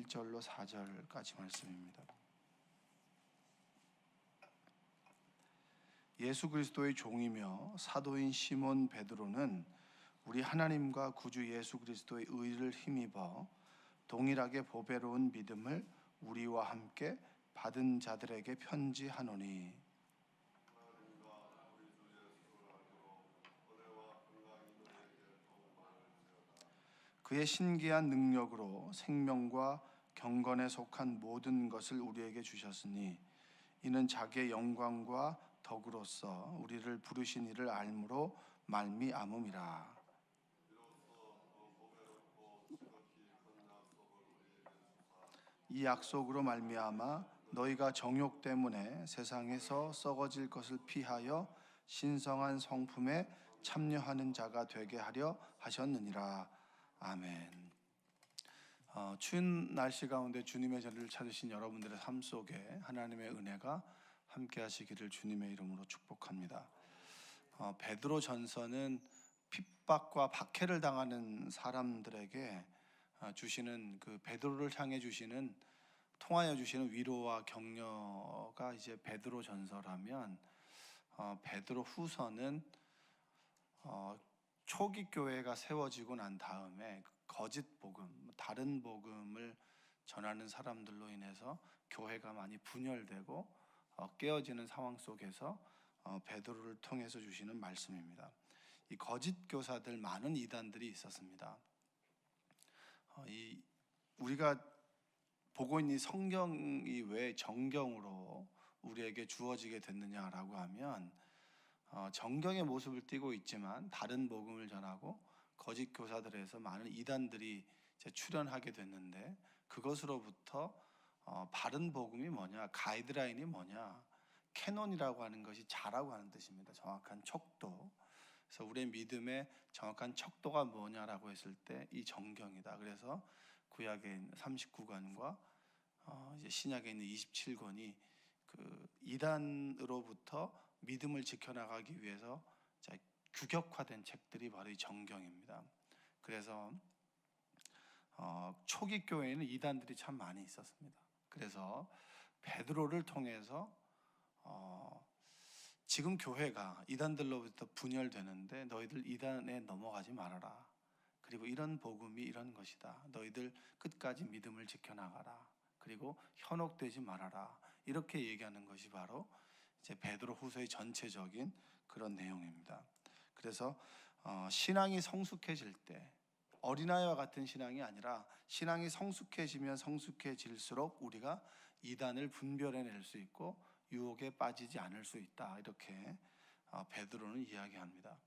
1절로 4절까지 말씀입니다. 예수 그리스도의 종이며 사도인 시몬 베드로는 우리 하나님과 구주 예수 그리스도의 의를 힘입어 동일하게 보배로운 믿음을 우리와 함께 받은 자들에게 편지하노니, 그의 신기한 능력으로 생명과 경건에 속한 모든 것을 우리에게 주셨으니 이는 자기의 영광과 덕으로서 우리를 부르신 이를 알므로 말미암음이라. 이 약속으로 말미암아 너희가 정욕 때문에 세상에서 썩어질 것을 피하여 신성한 성품에 참여하는 자가 되게 하려 하셨느니라. 아멘. 추운 날씨 가운데 주님의 자리를 찾으신 여러분들의 삶 속에 하나님의 은혜가 함께 하시기를 주님의 이름으로 축복합니다. 베드로 전서는 핍박과 박해를 당하는 사람들에게 주시는 그 베드로를 향해 주시는 통하여 주시는 위로와 격려가 이제 베드로 전서라면, 베드로 후서는 초기 교회가 세워지고 난 다음에 거짓 복음, 다른 복음을 전하는 사람들로 인해서 교회가 많이 분열되고 깨어지는 상황 속에서 베드로를 통해서 주시는 말씀입니다. 이 거짓 교사들, 많은 이단들이 있었습니다. 우리가 보고 있는 성경이 왜 정경으로 우리에게 주어지게 됐느냐라고 하면, 정경의 모습을 띠고 있지만 다른 복음을 전하고 거짓 교사들에서 많은 이단들이 출현하게 됐는데, 그것으로부터 바른 복음이 뭐냐, 가이드라인이 뭐냐, 캐논이라고 하는 것이 자라고 하는 뜻입니다. 정확한 척도. 그래서 우리의 믿음의 정확한 척도가 뭐냐라고 했을 때 이 정경이다. 그래서 구약에 있는 39권과 이제 신약에 있는 27권이 그 이단으로부터 믿음을 지켜나가기 위해서 규격화된 책들이 바로 이 정경입니다. 그래서 초기 교회에는 이단들이 참 많이 있었습니다. 그래서 베드로를 통해서 지금 교회가 이단들로부터 분열되는데 너희들 이단에 넘어가지 말아라. 그리고 이런 복음이 이런 것이다. 너희들 끝까지 믿음을 지켜나가라. 그리고 현혹되지 말아라. 이렇게 얘기하는 것이 바로 이제 베드로 후서의 전체적인 그런 내용입니다. 그래서 신앙이 성숙해질 때, 어린아이와 같은 신앙이 아니라 신앙이 성숙해지면 성숙해질수록 우리가 이단을 분별해낼 수 있고 유혹에 빠지지 않을 수 있다. 이렇게 베드로는 이야기합니다.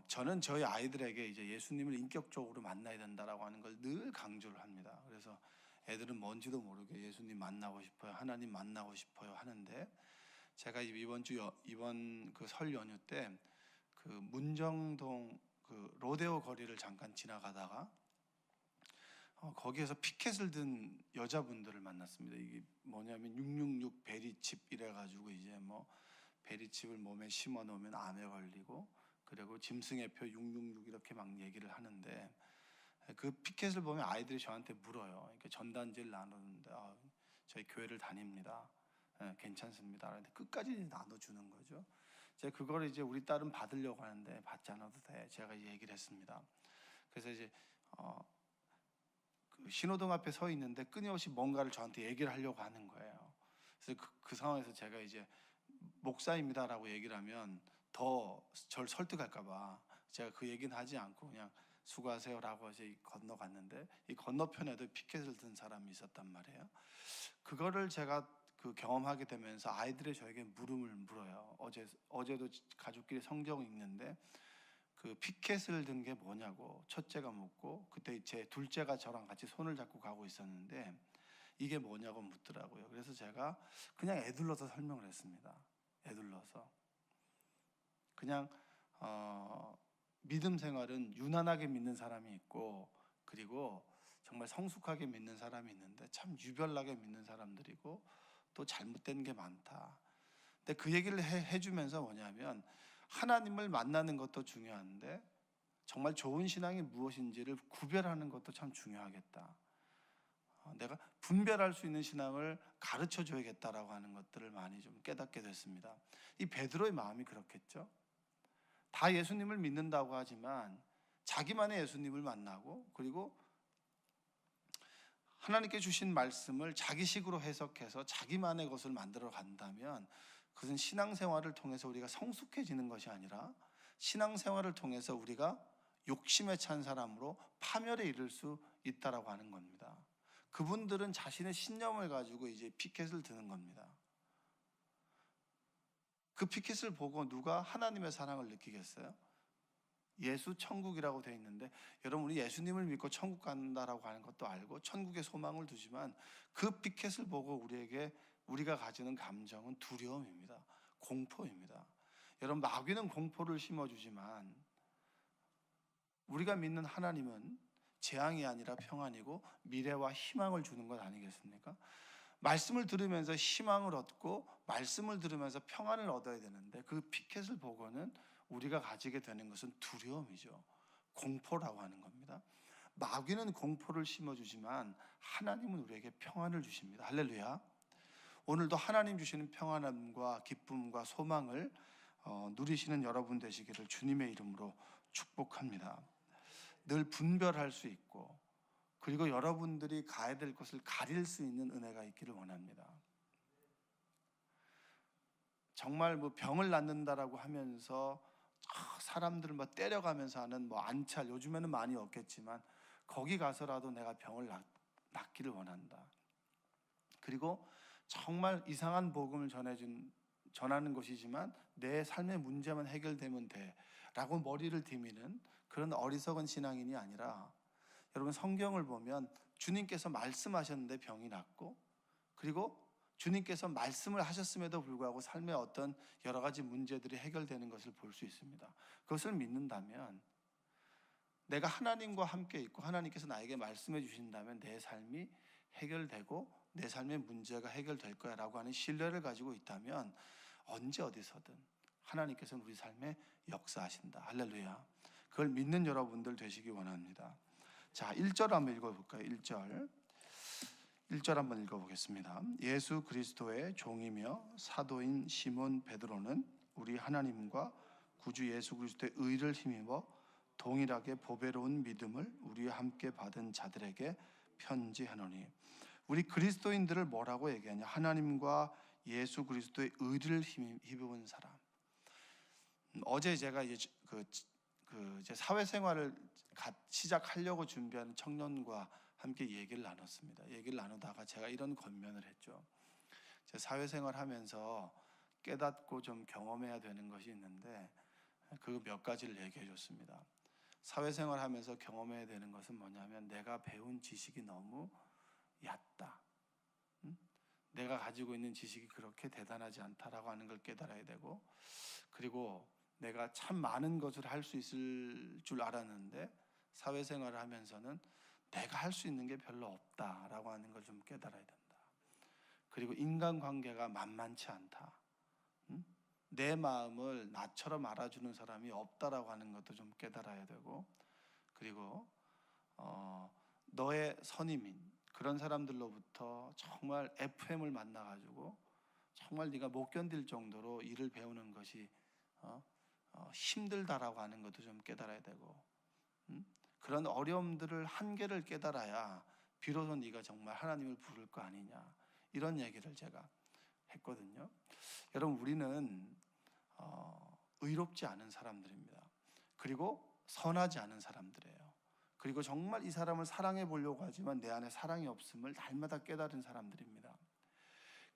저는 저희 아이들에게 이제 예수님을 인격적으로 만나야 된다라고 하는 걸 늘 강조를 합니다. 그래서 애들은 뭔지도 모르게 예수님 만나고 싶어요, 하나님 만나고 싶어요 하는데, 제가 이번 그 설 연휴 때 그 문정동 그 로데오 거리를 잠깐 지나가다가 거기에서 피켓을 든 여자분들을 만났습니다. 이게 뭐냐면 666 베리칩 이래가지고 이제 뭐 베리칩을 몸에 심어 놓으면 암에 걸리고, 그리고 짐승의 표 666 이렇게 막 얘기를 하는데, 그 피켓을 보면 아이들이 저한테 물어요. 그러니까 전단지를 나누는데 저희 교회를 다닙니다. 괜찮습니다. 그런데 끝까지 나눠주는 거죠. 제가 그걸 이제 우리 딸은 받으려고 하는데 받지 않아도 돼. 제가 얘기를 했습니다. 그래서 이제 그 신호등 앞에 서 있는데 끊임없이 뭔가를 저한테 얘기를 하려고 하는 거예요. 그래서 그 상황에서 제가 이제 목사입니다라고 얘기를 하면 더 절 설득할까봐 제가 그 얘기는 하지 않고 그냥 수고하세요라고 이제 건너갔는데, 이 건너편에도 피켓을 든 사람이 있었단 말이에요. 그거를 제가 그 경험하게 되면서 아이들이 저에게 물음을 물어요. 어제도 가족끼리 성경 읽는데 그 피켓을 든 게 뭐냐고 첫째가 묻고, 그때 제 둘째가 저랑 같이 손을 잡고 가고 있었는데 이게 뭐냐고 묻더라고요. 그래서 제가 그냥 애둘러서 설명을 했습니다. 애둘러서 그냥 믿음 생활은 유난하게 믿는 사람이 있고, 그리고 정말 성숙하게 믿는 사람이 있는데 참 유별나게 믿는 사람들이고 또 잘못된 게 많다. 근데 그 얘기를 해주면서 뭐냐면, 하나님을 만나는 것도 중요한데 정말 좋은 신앙이 무엇인지를 구별하는 것도 참 중요하겠다. 내가 분별할 수 있는 신앙을 가르쳐 줘야겠다라고 하는 것들을 많이 좀 깨닫게 됐습니다. 이 베드로의 마음이 그렇겠죠. 다 예수님을 믿는다고 하지만 자기만의 예수님을 만나고 그리고 하나님께 주신 말씀을 자기식으로 해석해서 자기만의 것을 만들어 간다면 그것은 신앙생활을 통해서 우리가 성숙해지는 것이 아니라 신앙생활을 통해서 우리가 욕심에 찬 사람으로 파멸에 이를 수 있다라고 하는 겁니다. 그분들은 자신의 신념을 가지고 이제 피켓을 드는 겁니다. 그 피켓을 보고 누가 하나님의 사랑을 느끼겠어요? 예수 천국이라고 되어 있는데 여러분 우리 예수님을 믿고 천국 간다라고 하는 것도 알고 천국의 소망을 두지만 그 피켓을 보고 우리가 가지는 감정은 두려움입니다. 공포입니다. 여러분 마귀는 공포를 심어주지만 우리가 믿는 하나님은 재앙이 아니라 평안이고 미래와 희망을 주는 것 아니겠습니까? 말씀을 들으면서 희망을 얻고 말씀을 들으면서 평안을 얻어야 되는데 그 피켓을 보고는 우리가 가지게 되는 것은 두려움이죠. 공포라고 하는 겁니다. 마귀는 공포를 심어주지만 하나님은 우리에게 평안을 주십니다. 할렐루야. 오늘도 하나님 주시는 평안함과 기쁨과 소망을 누리시는 여러분 되시기를 주님의 이름으로 축복합니다. 늘 분별할 수 있고 그리고 여러분들이 가야 될 것을 가릴 수 있는 은혜가 있기를 원합니다. 정말 병을 낫는다라고 하면서 사람들을 때려가면서 하는 안찰, 요즘에는 많이 없겠지만 거기 가서라도 내가 병을 낫기를 원한다. 그리고 정말 이상한 복음을 전하는 것이지만 내 삶의 문제만 해결되면 돼 라고 머리를 디미는 그런 어리석은 신앙인이 아니라 여러분 성경을 보면 주님께서 말씀하셨는데 병이 낫고 그리고 주님께서 말씀을 하셨음에도 불구하고 삶의 어떤 여러 가지 문제들이 해결되는 것을 볼 수 있습니다. 그것을 믿는다면 내가 하나님과 함께 있고 하나님께서 나에게 말씀해 주신다면 내 삶이 해결되고 내 삶의 문제가 해결될 거야 라고 하는 신뢰를 가지고 있다면 언제 어디서든 하나님께서는 우리 삶에 역사하신다. 할렐루야. 그걸 믿는 여러분들 되시기 원합니다. 자, 1절 한번 읽어볼까요? 1절 한번 읽어보겠습니다. 예수 그리스도의 종이며 사도인 시몬 베드로는 우리 하나님과 구주 예수 그리스도의 의를 힘입어 동일하게 보배로운 믿음을 우리와 함께 받은 자들에게 편지하노니. 우리 그리스도인들을 뭐라고 얘기하냐? 하나님과 예수 그리스도의 의를 힘입은 사람. 어제 제가 이제 이제 사회생활을 시작하려고 준비하는 청년과 함께 얘기를 나눴습니다. 얘기를 나누다가 제가 이런 권면을 했죠. 제 사회생활 하면서 깨닫고 좀 경험해야 되는 것이 있는데 그 몇 가지를 얘기해 줬습니다. 사회생활 하면서 경험해야 되는 것은 뭐냐면 내가 배운 지식이 너무 얕다. 내가 가지고 있는 지식이 그렇게 대단하지 않다라고 하는 걸 깨달아야 되고 그리고 내가 참 많은 것을 할 수 있을 줄 알았는데 사회생활을 하면서는 내가 할 수 있는 게 별로 없다라고 하는 걸 좀 깨달아야 된다. 그리고 인간관계가 만만치 않다. 내 마음을 나처럼 알아주는 사람이 없다라고 하는 것도 좀 깨달아야 되고 그리고 너의 선임인 그런 사람들로부터 정말 FM을 만나가지고 정말 네가 못 견딜 정도로 일을 배우는 것이 힘들다라고 하는 것도 좀 깨달아야 되고 그런 어려움들을 한계를 깨달아야 비로소 네가 정말 하나님을 부를 거 아니냐 이런 얘기를 제가 했거든요. 여러분 우리는 의롭지 않은 사람들입니다. 그리고 선하지 않은 사람들이에요. 그리고 정말 이 사람을 사랑해 보려고 하지만 내 안에 사랑이 없음을 날마다 깨달은 사람들입니다.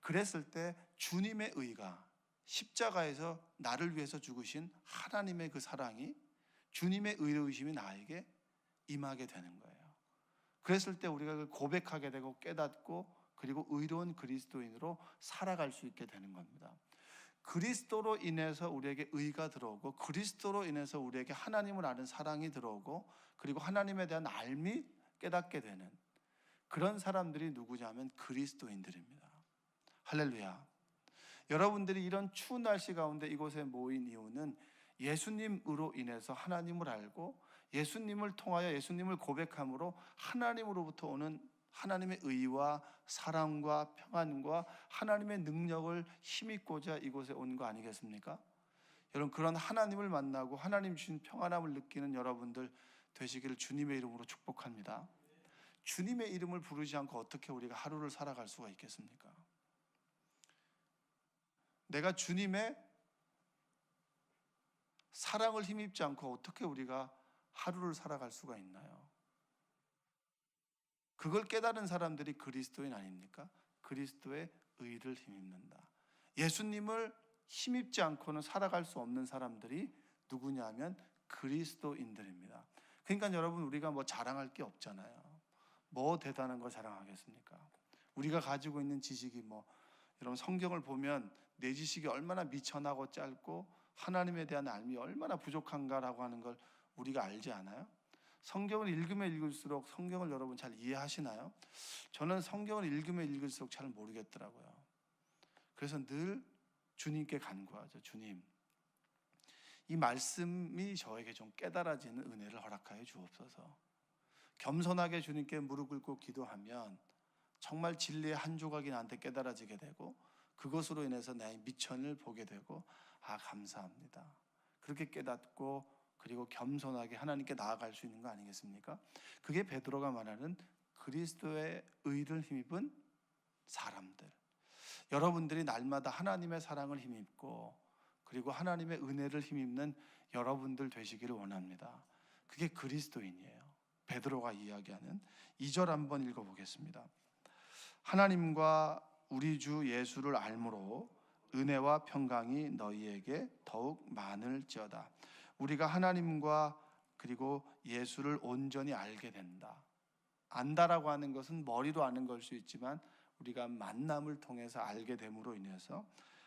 그랬을 때 주님의 의가 십자가에서 나를 위해서 죽으신 하나님의 그 사랑이 주님의 의로우심이 나에게 임하게 되는 거예요. 그랬을 때 우리가 그걸 고백하게 되고 깨닫고 그리고 의로운 그리스도인으로 살아갈 수 있게 되는 겁니다. 그리스도로 인해서 우리에게 의가 들어오고 그리스도로 인해서 우리에게 하나님을 아는 사랑이 들어오고 그리고 하나님에 대한 알미 깨닫게 되는 그런 사람들이 누구냐면 그리스도인들입니다. 할렐루야. 여러분들이 이런 추운 날씨 가운데 이곳에 모인 이유는 예수님으로 인해서 하나님을 알고 예수님을 통하여 예수님을 고백함으로 하나님으로부터 오는 하나님의 의와 사랑과 평안과 하나님의 능력을 힘입고자 이곳에 온 거 아니겠습니까? 여러분, 그런 하나님을 만나고 하나님 주신 평안함을 느끼는 여러분들 되시기를 주님의 이름으로 축복합니다. 주님의 이름을 부르지 않고 어떻게 우리가 하루를 살아갈 수가 있겠습니까? 내가 주님의 사랑을 힘입지 않고 어떻게 우리가 하루를 살아갈 수가 있나요? 그걸 깨달은 사람들이 그리스도인 아닙니까? 그리스도의 의를 힘입는다. 예수님을 힘입지 않고는 살아갈 수 없는 사람들이 누구냐면 그리스도인들입니다. 그러니까 여러분, 우리가 뭐 자랑할 게 없잖아요. 뭐 대단한 거 자랑하겠습니까? 우리가 가지고 있는 지식이 여러분, 성경을 보면 내 지식이 얼마나 미천하고 짧고 하나님에 대한 알미 얼마나 부족한가라고 하는 걸 우리가 알지 않아요? 성경을 읽으면 읽을수록 성경을 여러분 잘 이해하시나요? 저는 성경을 읽으면 읽을수록 잘 모르겠더라고요. 그래서 늘 주님께 간구하죠. 주님, 이 말씀이 저에게 좀 깨달아지는 은혜를 허락하여 주옵소서. 겸손하게 주님께 무릎 꿇고 기도하면 정말 진리의 한 조각이 나한테 깨달아지게 되고 그것으로 인해서 나의 미천을 보게 되고 감사합니다. 그렇게 깨닫고 그리고 겸손하게 하나님께 나아갈 수 있는 거 아니겠습니까? 그게 베드로가 말하는 그리스도의 의를 힘입은 사람들. 여러분들이 날마다 하나님의 사랑을 힘입고 그리고 하나님의 은혜를 힘입는 여러분들 되시기를 원합니다. 그게 그리스도인이에요. 베드로가 이야기하는 2절 한번 읽어보겠습니다. 하나님과 우리 주 예수를 알므로 은혜와 평강이 너희에게 더욱 많을지어다. 우리가 하나님과 그리고 예수를 온전히 알게 된다. 안다라고 하는 것은 머리로 아는 걸 수 있지만 우리가 만남을 통해서 알게 됨으로 인해서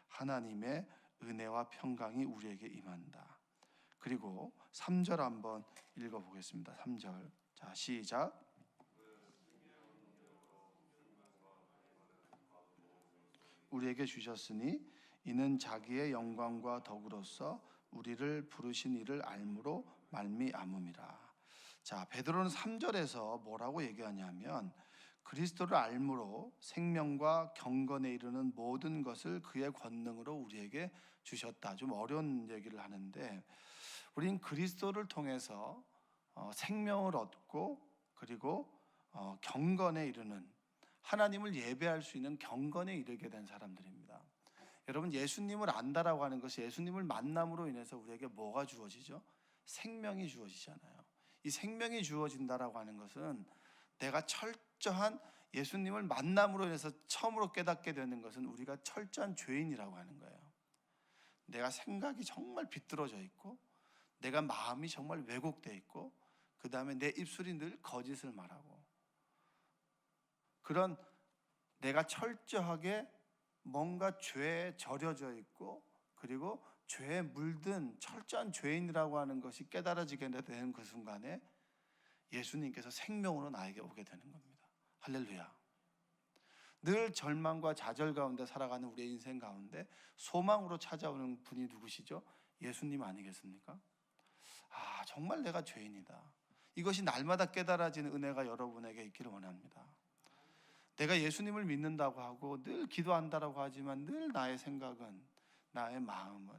하나님의 은혜와 평강이 우리에게 임한다. 그리고 3절 한번 읽어보겠습니다. 3절. 자, 시작. 우리에게 주셨으니 이는 자기의 영광과 덕으로서 우리를 부르신 이를 알므로 말미암음이라. 자, 베드로는 3절에서 뭐라고 얘기하냐면 그리스도를 알므로 생명과 경건에 이르는 모든 것을 그의 권능으로 우리에게 주셨다. 좀 어려운 얘기를 하는데 우린 그리스도를 통해서 생명을 얻고 그리고 경건에 이르는 하나님을 예배할 수 있는 경건에 이르게 된 사람들입니다. 여러분, 예수님을 안다라고 하는 것이 예수님을 만남으로 인해서 우리에게 뭐가 주어지죠? 생명이 주어지잖아요. 이 생명이 주어진다라고 하는 것은 내가 철저한 예수님을 만남으로 인해서 처음으로 깨닫게 되는 것은 우리가 철저한 죄인이라고 하는 거예요. 내가 생각이 정말 비뚤어져 있고 내가 마음이 정말 왜곡되어 있고 그 다음에 내 입술이 늘 거짓을 말하고 그런 내가 철저하게 뭔가 죄에 절여져 있고 그리고 죄에 물든 철저한 죄인이라고 하는 것이 깨달아지게 되는 그 순간에 예수님께서 생명으로 나에게 오게 되는 겁니다. 할렐루야. 늘 절망과 좌절 가운데 살아가는 우리의 인생 가운데 소망으로 찾아오는 분이 누구시죠? 예수님 아니겠습니까? 정말 내가 죄인이다. 이것이 날마다 깨달아지는 은혜가 여러분에게 있기를 원합니다. 내가 예수님을 믿는다고 하고 늘 기도한다라고 하지만 늘 나의 생각은 나의 마음은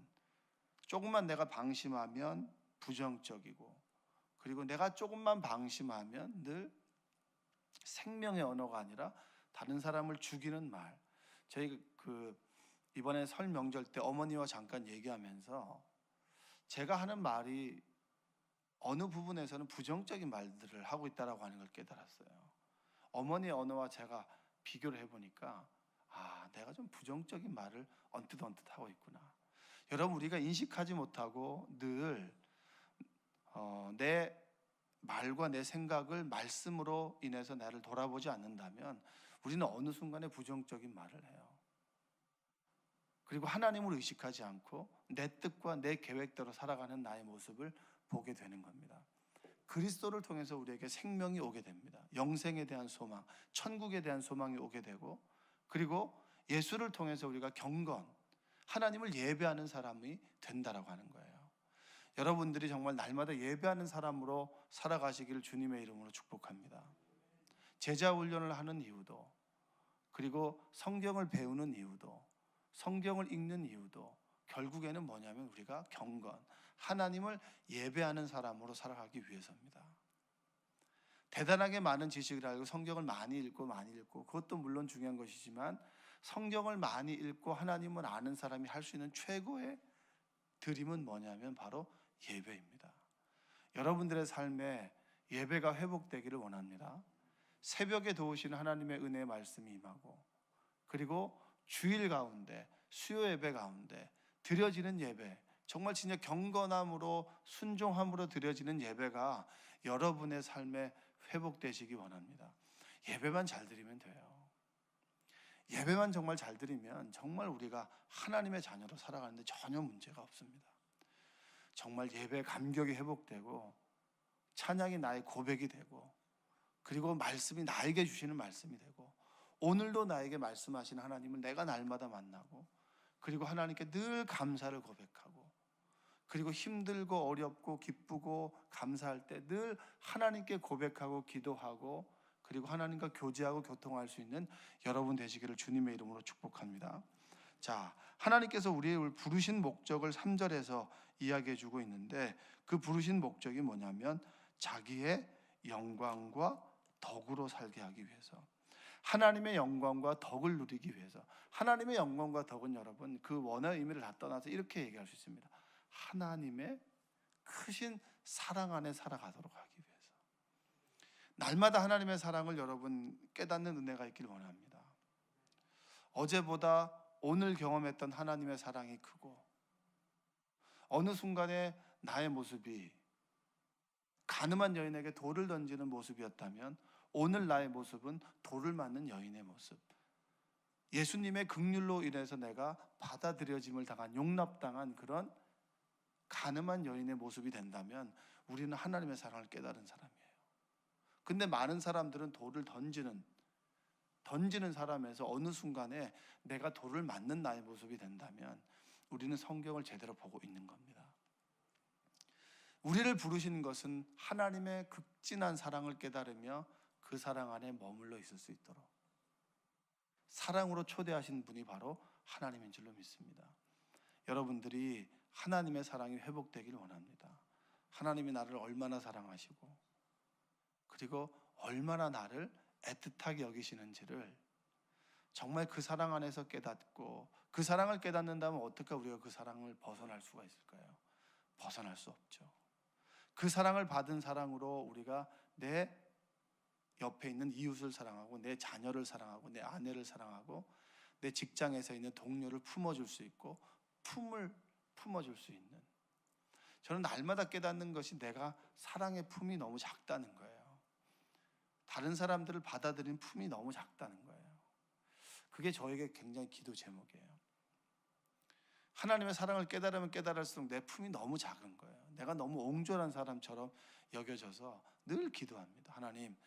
조금만 내가 방심하면 부정적이고 그리고 내가 조금만 방심하면 늘 생명의 언어가 아니라 다른 사람을 죽이는 말. 저희 이번에 설 명절 때 어머니와 잠깐 얘기하면서 제가 하는 말이 어느 부분에서는 부정적인 말들을 하고 있다라고 하는 걸 깨달았어요. 어머니의 언어와 제가 비교를 해보니까 내가 좀 부정적인 말을 언뜻 하고 있구나. 여러분, 우리가 인식하지 못하고 늘 내 말과 내 생각을 말씀으로 인해서 나를 돌아보지 않는다면 우리는 어느 순간에 부정적인 말을 해요. 그리고 하나님을 의식하지 않고 내 뜻과 내 계획대로 살아가는 나의 모습을 보게 되는 겁니다. 그리스도를 통해서 우리에게 생명이 오게 됩니다. 영생에 대한 소망, 천국에 대한 소망이 오게 되고 그리고 예수를 통해서 우리가 경건, 하나님을 예배하는 사람이 된다라고 하는 거예요. 여러분들이 정말 날마다 예배하는 사람으로 살아가시기를 주님의 이름으로 축복합니다. 제자 훈련을 하는 이유도, 그리고 성경을 배우는 이유도, 성경을 읽는 이유도 결국에는 뭐냐면 우리가 경건, 하나님을 예배하는 사람으로 살아가기 위해서입니다. 대단하게 많은 지식을 알고 성경을 많이 읽고 그것도 물론 중요한 것이지만, 성경을 많이 읽고 하나님을 아는 사람이 할 수 있는 최고의 드림은 뭐냐면 바로 예배입니다. 여러분들의 삶에 예배가 회복되기를 원합니다. 새벽에 도우시는 하나님의 은혜의 말씀이 임하고, 그리고 주일 가운데 수요 예배 가운데 드려지는 예배, 정말 진짜 경건함으로 순종함으로 드려지는 예배가 여러분의 삶에 회복되시기 원합니다. 예배만 잘 드리면 돼요. 예배만 정말 잘 드리면 정말 우리가 하나님의 자녀로 살아가는데 전혀 문제가 없습니다. 정말 예배 감격이 회복되고, 찬양이 나의 고백이 되고, 그리고 말씀이 나에게 주시는 말씀이 되고, 오늘도 나에게 말씀하시는 하나님을 내가 날마다 만나고, 그리고 하나님께 늘 감사를 고백하고, 그리고 힘들고 어렵고 기쁘고 감사할 때 늘 하나님께 고백하고 기도하고, 그리고 하나님과 교제하고 교통할 수 있는 여러분 되시기를 주님의 이름으로 축복합니다. 자, 하나님께서 우리를 부르신 목적을 3절에서 이야기해 주고 있는데, 그 부르신 목적이 뭐냐면 자기의 영광과 덕으로 살게 하기 위해서, 하나님의 영광과 덕을 누리기 위해서. 하나님의 영광과 덕은 여러분 그 원어의 의미를 다 떠나서 이렇게 얘기할 수 있습니다. 하나님의 크신 사랑 안에 살아가도록 하기 위해서. 날마다 하나님의 사랑을 여러분 깨닫는 은혜가 있길 원합니다. 어제보다 오늘 경험했던 하나님의 사랑이 크고, 어느 순간에 나의 모습이 가늠한 여인에게 돌을 던지는 모습이었다면, 오늘 나의 모습은 돌을 맞는 여인의 모습, 예수님의 긍휼로 인해서 내가 받아들여짐을 당한, 용납당한 그런 가늠한 여인의 모습이 된다면 우리는 하나님의 사랑을 깨달은 사람이에요. 근데 많은 사람들은 돌을 던지는 사람에서 어느 순간에 내가 돌을 맞는 나의 모습이 된다면 우리는 성경을 제대로 보고 있는 겁니다. 우리를 부르신 것은 하나님의 극진한 사랑을 깨달으며 그 사랑 안에 머물러 있을 수 있도록 사랑으로 초대하신 분이 바로 하나님인 줄로 믿습니다. 여러분들이 하나님의 사랑이 회복되길 원합니다. 하나님이 나를 얼마나 사랑하시고, 그리고 얼마나 나를 애틋하게 여기시는지를 정말 그 사랑 안에서 깨닫고, 그 사랑을 깨닫는다면 어떻게 우리가 그 사랑을 벗어날 수가 있을까요? 벗어날 수 없죠. 그 사랑을 받은 사랑으로 우리가 내 옆에 있는 이웃을 사랑하고, 내 자녀를 사랑하고, 내 아내를 사랑하고, 내 직장에서 있는 동료를 품어줄 수 있고, 품을 품어줄 수 있는, 저는 날마다 깨닫는 것이 내가 사랑의 품이 너무 작다는 거예요. 다른 사람들을 받아들인 품이 너무 작다는 거예요. 그게 저에게 굉장히 기도 제목이에요. 하나님의 사랑을 깨달으면 깨달을수록 내 품이 너무 작은 거예요. 내가 너무 옹졸한 사람처럼 여겨져서 늘 기도합니다. 하나님,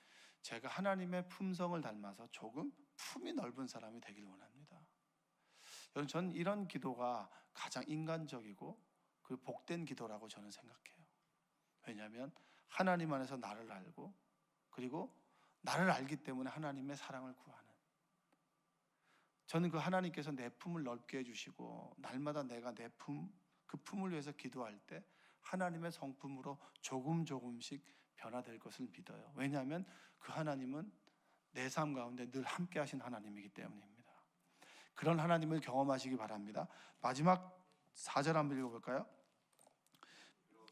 제가 하나님의 품성을 닮아서 조금 품이 넓은 사람이 되길 원합니다. 여러분, 전 이런 기도가 가장 인간적이고 그 복된 기도라고 저는 생각해요. 왜냐하면 하나님 안에서 나를 알고, 그리고 나를 알기 때문에 하나님의 사랑을 구하는, 저는 그 하나님께서 내 품을 넓게 해주시고 날마다 내가 내 품, 그 품을 위해서 기도할 때 하나님의 성품으로 조금씩 변화될 것을 믿어요. 왜냐하면 그 하나님은 내 삶 가운데 늘 함께 하신 하나님이기 때문입니다. 그런 하나님을 경험하시기 바랍니다. 마지막 4절 한번 읽어볼까요?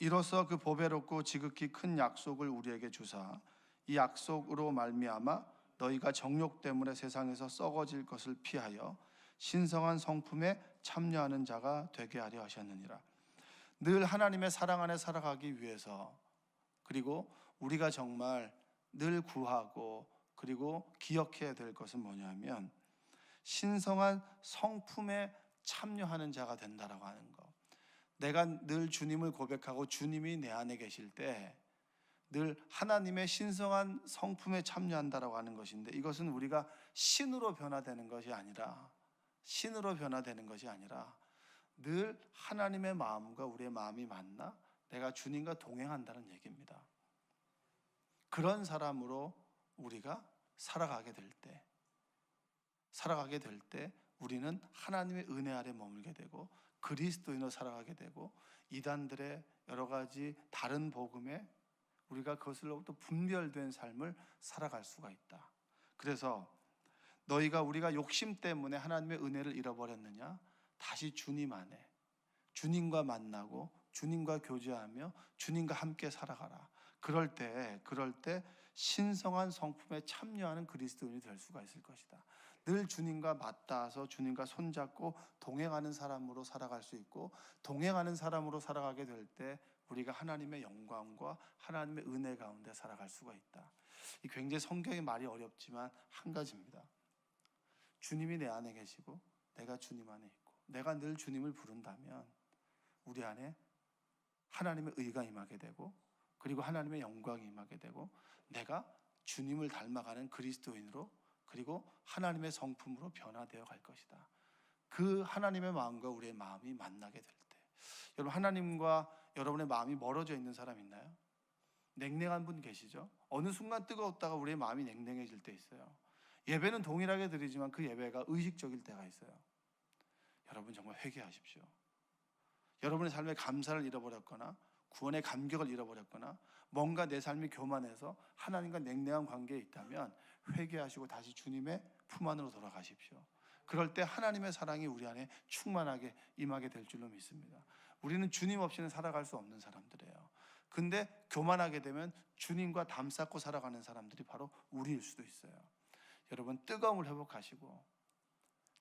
이로써 그 보배롭고 지극히 큰 약속을 우리에게 주사 이 약속으로 말미암아 너희가 정욕 때문에 세상에서 썩어질 것을 피하여 신성한 성품에 참여하는 자가 되게 하려 하셨느니라. 늘 하나님의 사랑 안에 살아가기 위해서, 그리고 우리가 정말 늘 구하고 그리고 기억해야 될 것은 뭐냐면 신성한 성품에 참여하는 자가 된다라고 하는 것. 내가 늘 주님을 고백하고 주님이 내 안에 계실 때 늘 하나님의 신성한 성품에 참여한다라고 하는 것인데, 이것은 우리가 신으로 변화되는 것이 아니라 늘 하나님의 마음과 우리의 마음이 만나 내가 주님과 동행한다는 얘기입니다. 그런 사람으로 우리가 살아가게 될 때 우리는 하나님의 은혜 아래 머물게 되고 그리스도인으로 살아가게 되고 이단들의 여러 가지 다른 복음에 우리가 그것으로부터 분별된 삶을 살아갈 수가 있다. 그래서 우리가 욕심 때문에 하나님의 은혜를 잃어버렸느냐? 다시 주님 안에 주님과 만나고 주님과 교제하며 주님과 함께 살아가라. 그럴 때 신성한 성품에 참여하는 그리스도인이 될 수가 있을 것이다. 늘 주님과 맞닿아서 주님과 손잡고 동행하는 사람으로 살아갈 수 있고, 동행하는 사람으로 살아가게 될 때 우리가 하나님의 영광과 하나님의 은혜 가운데 살아갈 수가 있다. 이 굉장히 성경의 말이 어렵지만 한 가지입니다. 주님이 내 안에 계시고 내가 주님 안에 있고 내가 늘 주님을 부른다면 우리 안에 하나님의 의가 임하게 되고, 그리고 하나님의 영광이 임하게 되고, 내가 주님을 닮아가는 그리스도인으로, 그리고 하나님의 성품으로 변화되어 갈 것이다. 그 하나님의 마음과 우리의 마음이 만나게 될 때, 여러분, 하나님과 여러분의 마음이 멀어져 있는 사람 있나요? 냉랭한 분 계시죠? 어느 순간 뜨거웠다가 우리의 마음이 냉랭해질 때 있어요. 예배는 동일하게 드리지만 그 예배가 의식적일 때가 있어요. 여러분, 정말 회개하십시오. 여러분의 삶에 감사를 잃어버렸거나 구원의 감격을 잃어버렸거나 뭔가 내 삶이 교만해서 하나님과 냉랭한 관계에 있다면 회개하시고 다시 주님의 품 안으로 돌아가십시오. 그럴 때 하나님의 사랑이 우리 안에 충만하게 임하게 될 줄로 믿습니다. 우리는 주님 없이는 살아갈 수 없는 사람들이에요. 근데 교만하게 되면 주님과 담쌓고 살아가는 사람들이 바로 우리일 수도 있어요. 여러분, 뜨거움을 회복하시고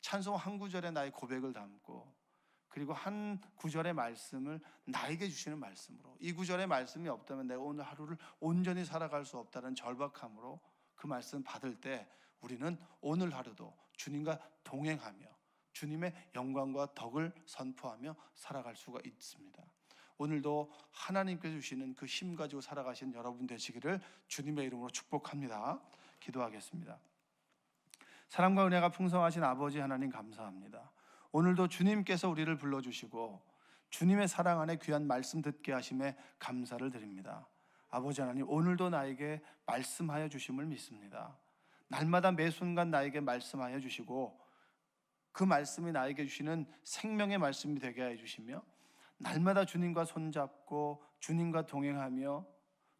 찬송 한 구절에 나의 고백을 담고, 그리고 한 구절의 말씀을 나에게 주시는 말씀으로, 이 구절의 말씀이 없다면 내가 오늘 하루를 온전히 살아갈 수 없다는 절박함으로 그 말씀 받을 때 우리는 오늘 하루도 주님과 동행하며 주님의 영광과 덕을 선포하며 살아갈 수가 있습니다. 오늘도 하나님께서 주시는 그 힘 가지고 살아가신 여러분 되시기를 주님의 이름으로 축복합니다. 기도하겠습니다. 사랑과 은혜가 풍성하신 아버지 하나님, 감사합니다. 오늘도 주님께서 우리를 불러주시고 주님의 사랑 안에 귀한 말씀 듣게 하심에 감사를 드립니다. 아버지 하나님, 오늘도 나에게 말씀하여 주심을 믿습니다. 날마다 매 순간 나에게 말씀하여 주시고 그 말씀이 나에게 주시는 생명의 말씀이 되게 해 주시며, 날마다 주님과 손잡고 주님과 동행하며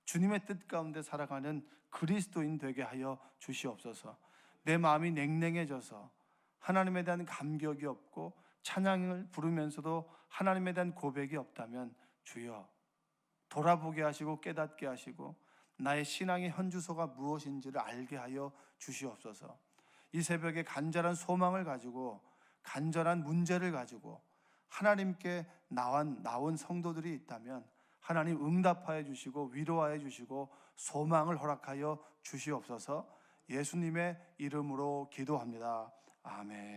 주님의 뜻 가운데 살아가는 그리스도인 되게 하여 주시옵소서. 내 마음이 냉랭해져서 하나님에 대한 감격이 없고 찬양을 부르면서도 하나님에 대한 고백이 없다면 주여 돌아보게 하시고 깨닫게 하시고 나의 신앙의 현주소가 무엇인지를 알게 하여 주시옵소서. 이 새벽에 간절한 소망을 가지고 간절한 문제를 가지고 하나님께 나온 성도들이 있다면 하나님 응답하여 주시고 위로하여 주시고 소망을 허락하여 주시옵소서. 예수님의 이름으로 기도합니다. 아멘.